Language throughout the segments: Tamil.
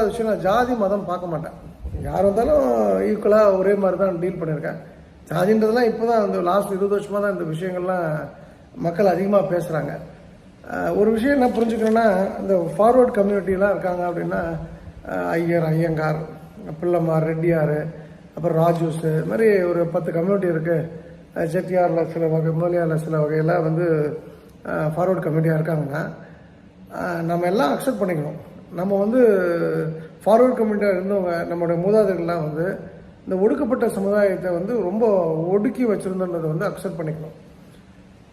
விஷயம் நான் ஜாதி மதம் பார்க்க மாட்டேன். யார் வந்தாலும் ஈக்குவலாக ஒரே மாதிரி தான் டீல் பண்ணியிருக்கேன். ஜாதின்றதெல்லாம் இப்போ தான் இந்த லாஸ்ட் 20 வருஷமாக தான் இந்த விஷயங்கள்லாம் மக்கள் அதிகமாக பேசுகிறாங்க. ஒரு விஷயம் என்ன புரிஞ்சுக்கணுன்னா, இந்த ஃபார்வர்ட் கம்யூனிட்டிலாம் இருக்காங்க அப்படின்னா, ஐயர், ஐயங்கார், பிள்ளைமார், ரெட்டியார், அப்புறம் ராஜூஸ், இது மாதிரி ஒரு 10 கம்யூனிட்டி இருக்குது. செட்டியாரில் சில வகை, முதலியாரில் சில வகையெல்லாம் வந்து ஃபார்வர்ட் கம்யூனிட்டியாக இருக்காங்கன்னா, நம்ம எல்லாம் அக்செப்ட் பண்ணிக்கணும். நம்ம வந்து ஃபார்வர்ட் கம்யூனிட்டியாக இருந்தவங்க, நம்மளுடைய மூதாதைகள்லாம் வந்து இந்த ஒடுக்கப்பட்ட சமுதாயத்தை வந்து ரொம்ப ஒடுக்கி வச்சுருந்தோன்றதை வந்து அக்செப்ட் பண்ணிக்கணும்.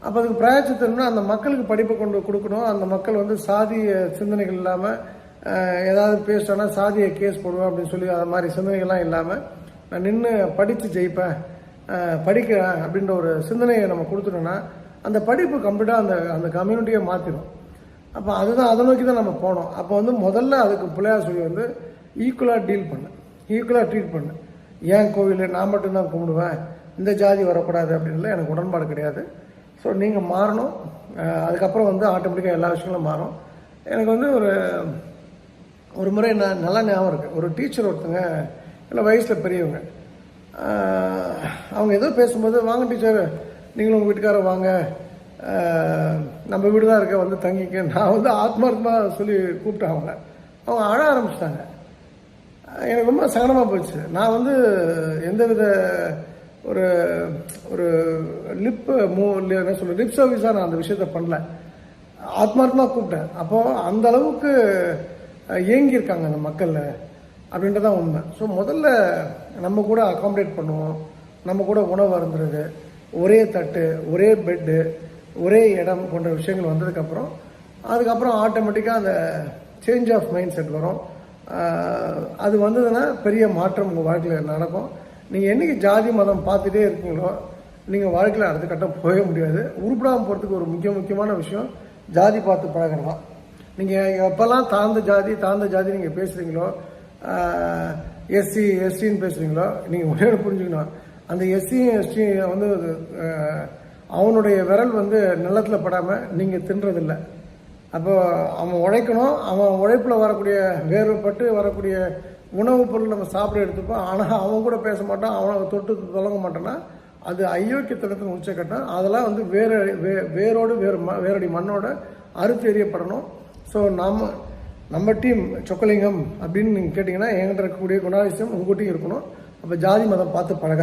அப்போ அதுக்கு பிராயச்சித்தம்னா அந்த மக்களுக்கு படிப்பை கொண்டு கொடுக்கணும். அந்த மக்கள் வந்து சாதிய சிந்தனைகள் இல்லாமல் ஏதாவது பேசிட்டோன்னா சாதியை கேஸ் போடுவேன் அப்படின்னு சொல்லி அது மாதிரி சிந்தனைகள்லாம் இல்லாமல் நான் நின்று படித்து ஜெயிப்பேன், படிக்கிறேன் அப்படின்ற ஒரு சிந்தனையை நம்ம கொடுத்துட்டோன்னா அந்த படிப்பு கம்ப்ளீட்டாக அந்த கம்யூனிட்டியை மாற்றிடும். அப்போ அதுதான், அதை நோக்கி தான் நம்ம போனோம். அப்போ வந்து முதல்ல அதுக்கு பிள்ளையார் சொல்லி வந்து ஈக்குவலாக டீல் பண்ணு, ஈக்குவலாக ட்ரீட் பண்ணு. ஏன் கோவில் நான் மட்டும்தான் கும்பிடுவேன், இந்த ஜாதி வரக்கூடாது அப்படின்ல எனக்கு உடன்பாடு கிடையாது. ஸோ நீங்கள் மாறணும். அதுக்கப்புறம் வந்து ஆட்டோமேட்டிக்காக எல்லா விஷயங்களும் மாறும். எனக்கு வந்து ஒரு முறை நான் நல்லா ஞாபகம் இருக்குது. ஒரு டீச்சர் ஒருத்தங்க இல்லை வயசில் பெரியவங்க, அவங்க ஏதோ பேசும்போது, வாங்க டீச்சர் நீங்களும் உங்கள் வீட்டுக்காரர் வாங்க, நம்ம வீடு தான் இருக்க, வந்து தங்கிக்க. நான் வந்து ஆத்மார்த்தமாக சொல்லி கூப்பிட்டேன். அவங்க அழ ஆரம்பிச்சிட்டாங்க. எனக்கு ரொம்ப சங்கடமாக போச்சு. நான் வந்து எந்தவித ஒரு ஒரு என்ன சொல்ல லிப் சர்வீஸாக நான் அந்த விஷயத்த பண்ணல, ஆத்மார்த்தமாக கூப்பிட்டேன். அப்போது அந்த அளவுக்கு ஏங்கியிருக்காங்க அந்த மக்கள் அப்படின்றதான் உண்மை. ஸோ முதல்ல நம்ம கூட அகாமடேட் பண்ணுவோம், நம்ம கூட உணவு அருந்துறது, ஒரே தட்டு, ஒரே பெட்டு, ஒரே இடம் போன்ற விஷயங்கள் அதுக்கப்புறம் ஆட்டோமேட்டிக்காக அந்த சேஞ்ச் ஆஃப் மைண்ட் செட் வரும். அது வந்ததுன்னா பெரிய மாற்றம் உங்கள் வாழ்க்கையில் நடக்கும். நீங்கள் என்றைக்கு ஜாதி மதம் பார்த்துட்டே இருக்கீங்களோ நீங்கள் வாழ்க்கையில் அடுத்த கட்டம் போக முடியாது. உருப்படாமல் போகிறதுக்கு ஒரு முக்கியமான விஷயம் ஜாதி பார்த்து பழகிறது தான். நீங்கள் எப்போல்லாம் தாழ்ந்த ஜாதி நீங்கள் பேசுகிறீங்களோ, எஸ்சின்னு பேசுகிறீங்களோ, நீங்கள் ஒரே புரிஞ்சுக்கணும், அந்த எஸ்சி வந்து அவனுடைய விரல் வந்து நிலத்தில் படாமல் நீங்கள் தின்றதில்லை. அப்போ அவன் உழைக்கணும், அவன் உழைப்பில் வரக்கூடிய வேறுபட்டு வரக்கூடிய உணவுப் பொருள் நம்ம சாப்பிட எடுத்துப்போம். ஆனால் அவன் கூட பேச மாட்டான், அவனை தொட்டு தொடங்க மாட்டான்னா அது அயோக்கியத்தனத்தின் உச்சக்கட்டம். அதெல்லாம் வந்து வேரோடு வேறடி மண்ணோட அறுத்து எறியப்படணும். ஸோ நம்ம டீம் சொக்கலிங்கம் அப்படின்னு நீங்கள் கேட்டிங்கன்னா என்கிட்ட இருக்கக்கூடிய குணாதிசயம் உங்கள்கிட்டையும் இருக்கணும். அப்போ ஜாதி மதம் பார்த்து பழக